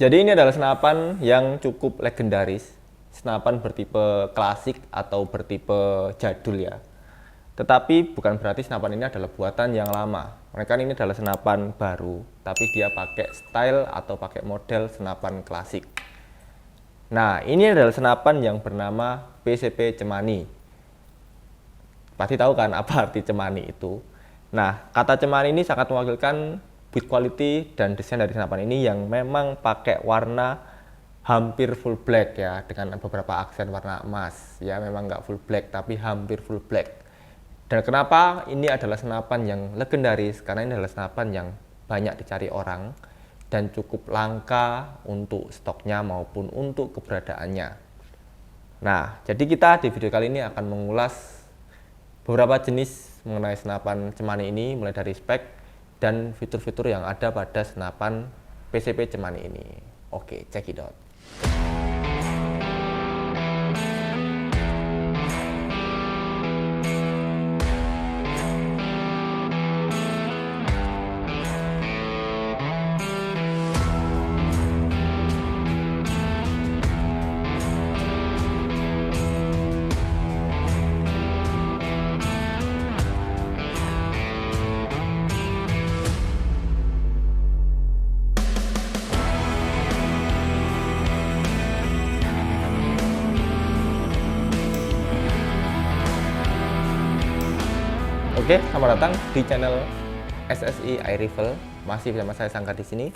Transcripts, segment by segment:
Jadi ini adalah senapan yang cukup legendaris, senapan bertipe klasik atau bertipe jadul ya. Tetapi bukan berarti senapan ini adalah buatan yang lama. Mereka ini adalah senapan baru, tapi dia pakai style atau pakai model senapan klasik. Nah, ini adalah senapan yang bernama PCP Cemani. Pasti tahu kan apa arti Cemani itu. Nah, kata Cemani ini sangat mewakilkan build quality dan desain dari senapan ini yang memang pakai warna hampir full black ya, dengan beberapa aksen warna emas. Ya, memang nggak full black, tapi hampir full black. Dan kenapa ini adalah senapan yang legendaris? Karena ini adalah senapan yang banyak dicari orang dan cukup langka untuk stoknya maupun untuk keberadaannya. Nah, jadi kita di video kali ini akan mengulas beberapa jenis mengenai senapan Cemani ini, mulai dari spek dan fitur-fitur yang ada pada senapan PCP Cemani ini. Oke, check it out. Oke, selamat datang di channel SSI Air Rifle. Masih bersama saya Sanggar di sini.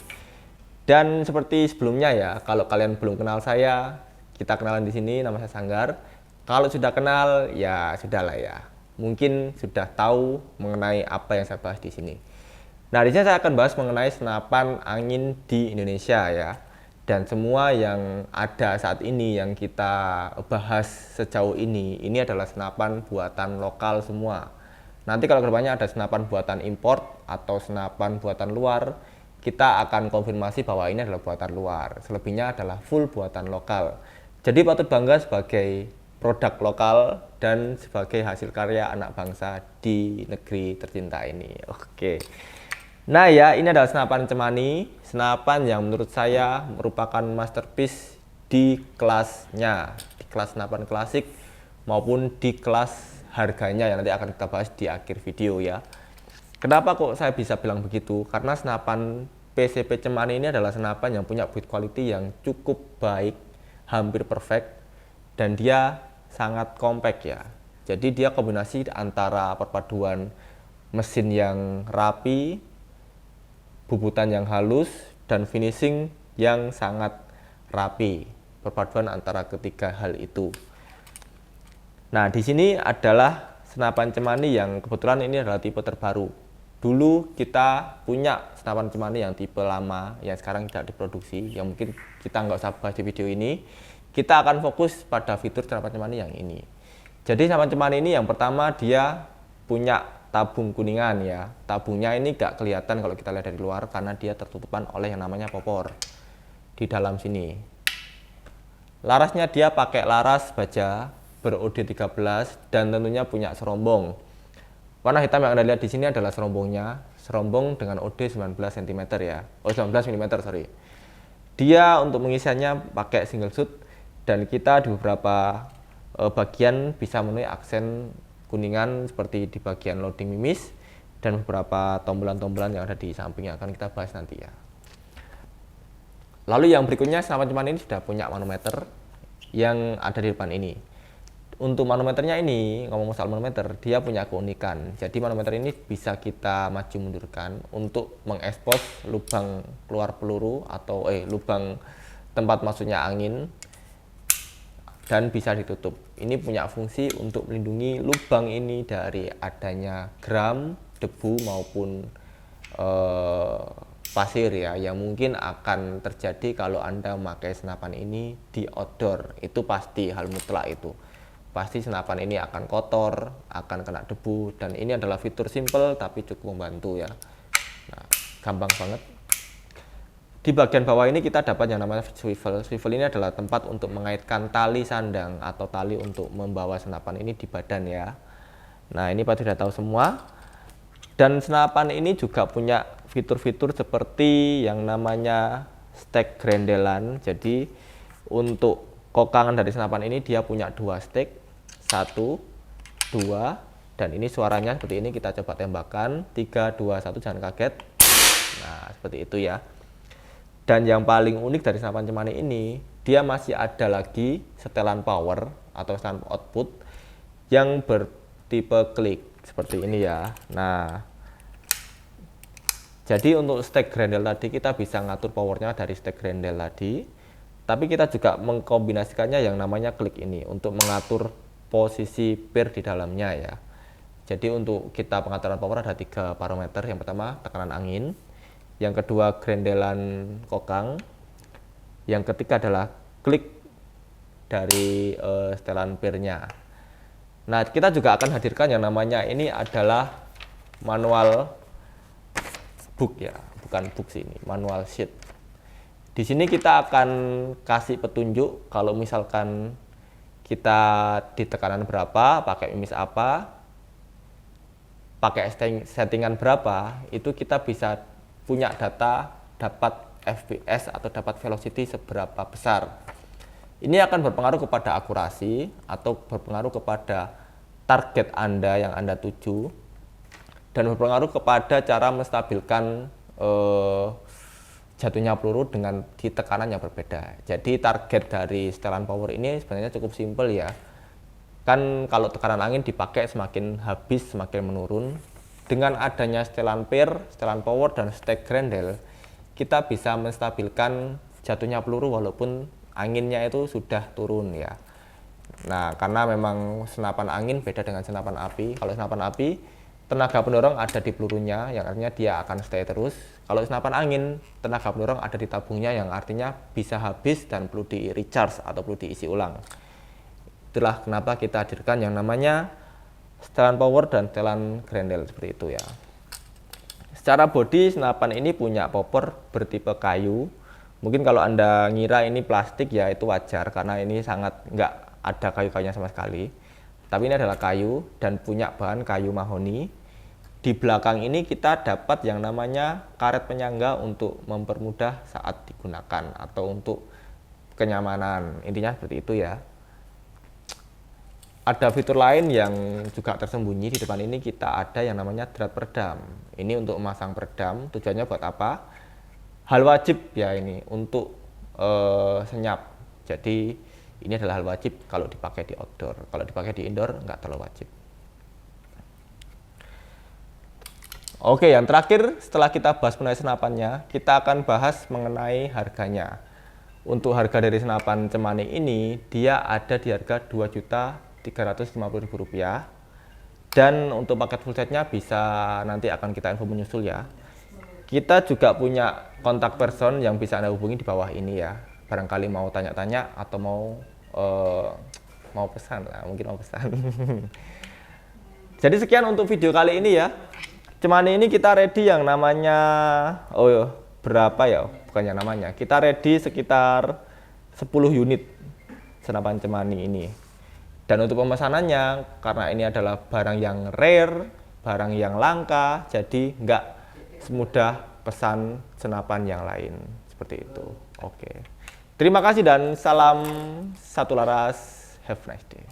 Dan seperti sebelumnya ya, kalau kalian belum kenal saya, kita kenalan di sini. Nama saya Sanggar. Kalau sudah kenal, ya sudahlah ya. Mungkin sudah tahu mengenai apa yang saya bahas di sini. Nah, di sini saya akan bahas mengenai senapan angin di Indonesia ya. Dan semua yang ada saat ini yang kita bahas sejauh ini adalah senapan buatan lokal semua. Nanti kalau kedepannya ada senapan buatan import atau senapan buatan luar, kita akan konfirmasi bahwa ini adalah buatan luar. Selebihnya adalah full buatan lokal. Jadi patut bangga sebagai produk lokal dan sebagai hasil karya anak bangsa di negeri tercinta ini. Oke. Nah ya, ini adalah senapan Cemani, senapan yang menurut saya merupakan masterpiece di kelasnya, di kelas senapan klasik maupun di kelas harganya yang nanti akan kita bahas di akhir video ya. Kenapa kok saya bisa bilang begitu? Karena senapan PCP Cemani ini adalah senapan yang punya build quality yang cukup baik, hampir perfect, dan dia sangat compact ya. Jadi dia kombinasi antara perpaduan mesin yang rapi, bubutan yang halus, dan finishing yang sangat rapi. Perpaduan antara ketiga hal itu. Nah, di sini adalah senapan Cemani yang kebetulan ini adalah tipe terbaru. Dulu kita punya senapan Cemani yang tipe lama yang sekarang tidak diproduksi, yang mungkin kita nggak usah bahas di video ini. Kita akan fokus pada fitur senapan Cemani yang ini. Jadi senapan Cemani ini yang pertama dia punya tabung kuningan ya. Tabungnya ini nggak kelihatan kalau kita lihat dari luar karena dia tertutupan oleh yang namanya popor di dalam sini. Larasnya dia pakai laras baja ber-OD 13 dan tentunya punya serombong. Warna hitam yang Anda lihat di sini adalah serombongnya, serombong dengan OD 19 cm ya. Oh, 19 mm, sorry. Dia untuk mengisiannya pakai single shoot dan kita di beberapa bagian bisa memenuhi aksen kuningan seperti di bagian loading mimis dan beberapa tombolan-tombolan yang ada di sampingnya akan kita bahas nanti ya. Lalu yang berikutnya, senapan Cemani ini sudah punya manometer yang ada di depan ini. Untuk manometernya ini, ngomong soal manometer, dia punya keunikan. Jadi manometer ini bisa kita maju mundurkan untuk mengekspos lubang keluar peluru atau lubang tempat masuknya angin dan bisa ditutup. Ini punya fungsi untuk melindungi lubang ini dari adanya gram, debu maupun pasir ya, yang mungkin akan terjadi kalau Anda memakai senapan ini di outdoor. Itu pasti hal mutlak itu. Pasti senapan ini akan kotor, akan kena debu, dan ini adalah fitur simple tapi cukup membantu ya. Nah, gampang banget. Di bagian bawah ini kita dapat yang namanya swivel. Swivel ini adalah tempat untuk mengaitkan tali sandang atau tali untuk membawa senapan ini di badan ya. Nah, ini pasti sudah tahu semua. Dan senapan ini juga punya fitur-fitur seperti yang namanya stek grendelan. Jadi untuk kokangan dari senapan ini dia punya 2 stek, 1, 2, dan ini suaranya seperti ini. Kita coba tembakan 3, 2, 1, jangan kaget. Nah, seperti itu ya. Dan yang paling unik dari senapan cemani ini, dia masih ada lagi setelan power atau setelan output yang bertipe klik seperti ini ya. Nah, jadi untuk stek grendel tadi kita bisa ngatur powernya dari stek grendel tadi, tapi kita juga mengkombinasikannya yang namanya klik ini untuk mengatur posisi pir di dalamnya ya. Jadi untuk kita pengaturan power ada 3 parameter. Yang pertama tekanan angin, yang kedua grendelan kokang, yang ketiga adalah klik dari setelan pirnya. Nah, kita juga akan hadirkan yang namanya ini adalah manual book ya, bukan book sih, ini manual sheet. Di sini kita akan kasih petunjuk kalau misalkan kita di tekanan berapa, pakai mimis apa, pakai settingan berapa, itu kita bisa punya data dapat FPS atau dapat velocity seberapa besar. Ini akan berpengaruh kepada akurasi atau berpengaruh kepada target Anda yang Anda tuju, dan berpengaruh kepada cara menstabilkan jatuhnya peluru dengan di tekanan yang berbeda. Jadi target dari setelan power ini sebenarnya cukup simpel ya. Kan kalau tekanan angin dipakai semakin habis semakin menurun. Dengan adanya setelan pir, setelan power, dan stek grendel, kita bisa menstabilkan jatuhnya peluru walaupun anginnya itu sudah turun ya. Nah, karena memang senapan angin beda dengan senapan api. Kalau senapan api, tenaga pendorong ada di pelurunya, yang artinya dia akan stay terus. Kalau senapan angin, tenaga pendorong ada di tabungnya, yang artinya bisa habis dan perlu di recharge atau perlu diisi ulang. Itulah kenapa kita hadirkan yang namanya setelan power dan setelan grendel seperti itu ya. Secara body senapan ini punya popor bertipe kayu. Mungkin kalau Anda ngira ini plastik ya itu wajar karena ini sangat nggak ada kayu-kayunya sama sekali. Tapi ini adalah kayu dan punya bahan kayu mahoni. Di belakang ini kita dapat yang namanya karet penyangga untuk mempermudah saat digunakan atau untuk kenyamanan. Intinya seperti itu ya. Ada fitur lain yang juga tersembunyi di depan ini, kita ada yang namanya drat peredam. Ini untuk memasang peredam, tujuannya buat apa? Hal wajib ya ini untuk senyap. Jadi ini adalah hal wajib kalau dipakai di outdoor. Kalau dipakai di indoor nggak terlalu wajib. Oke, yang terakhir setelah kita bahas mengenai senapannya, kita akan bahas mengenai harganya. Untuk harga dari senapan cemani ini, dia ada di harga Rp2.350.000. Dan untuk paket full setnya bisa nanti akan kita info menyusul ya. Kita juga punya kontak person yang bisa Anda hubungi di bawah ini ya. Barangkali mau tanya-tanya atau mau pesan lah, mungkin mau pesan. Jadi sekian untuk video kali ini ya. Cemani ini kita ready yang namanya berapa ya? Bukannya namanya. Kita ready sekitar 10 unit senapan cemani ini. Dan untuk pemesanannya, karena ini adalah barang yang rare, barang yang langka, jadi nggak semudah pesan senapan yang lain seperti itu. Oke. Terima kasih dan salam satu laras. Have a nice day.